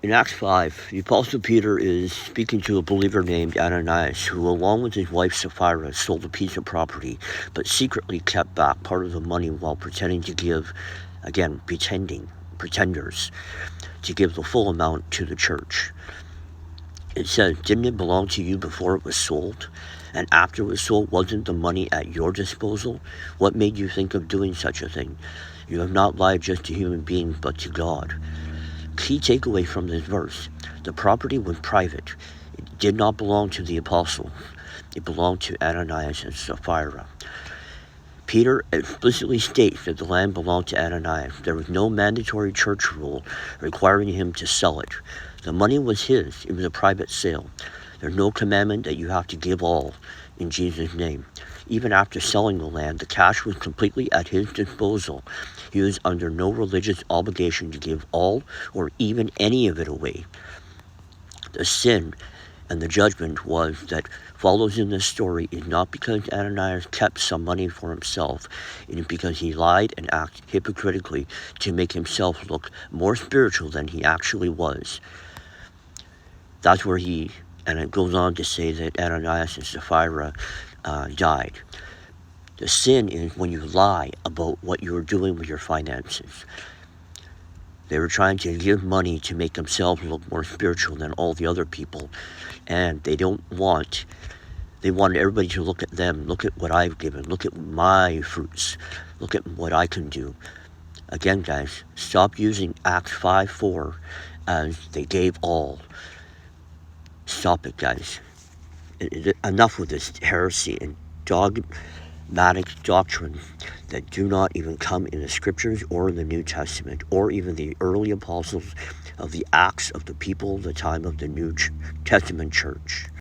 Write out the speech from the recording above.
In Acts 5, the Apostle Peter is speaking to a believer named Ananias, who, along with his wife Sapphira, sold a piece of property, but secretly kept back part of the money while pretending to give, again, pretenders, to give the full amount to the church. It says, didn't it belong to you before it was sold? And after it was sold, wasn't the money at your disposal? What made you think of doing such a thing? You have not lied just to human beings, but to God. Key takeaway from this verse: the property was private. It did not belong to the apostle. It belonged to Ananias and Sapphira. Peter explicitly states that the land belonged to Ananias. There was no mandatory church rule requiring him to sell it. The money was his. It was a private sale. There's no commandment that you have to give all in Jesus' name. Even after selling the land, the cash was completely at his disposal. He was under no religious obligation to give all or even any of it away. The sin and the judgment that follows in this story is not because Ananias kept some money for himself. It is because he lied and acted hypocritically to make himself look more spiritual than he actually was. That's where and it goes on to say that Ananias and Sapphira died. The sin is when you lie about what you're doing with your finances. They were trying to give money to make themselves look more spiritual than all the other people. And they wanted everybody to look at them, look at what I've given, look at my fruits, look at what I can do. Again, guys, stop using Acts 5:4 as they gave all. Stop it, guys. Enough with this heresy and dogmatic doctrine that do not even come in the scriptures or in the New Testament or even the early apostles of the Acts of the people of the time of the New Testament church.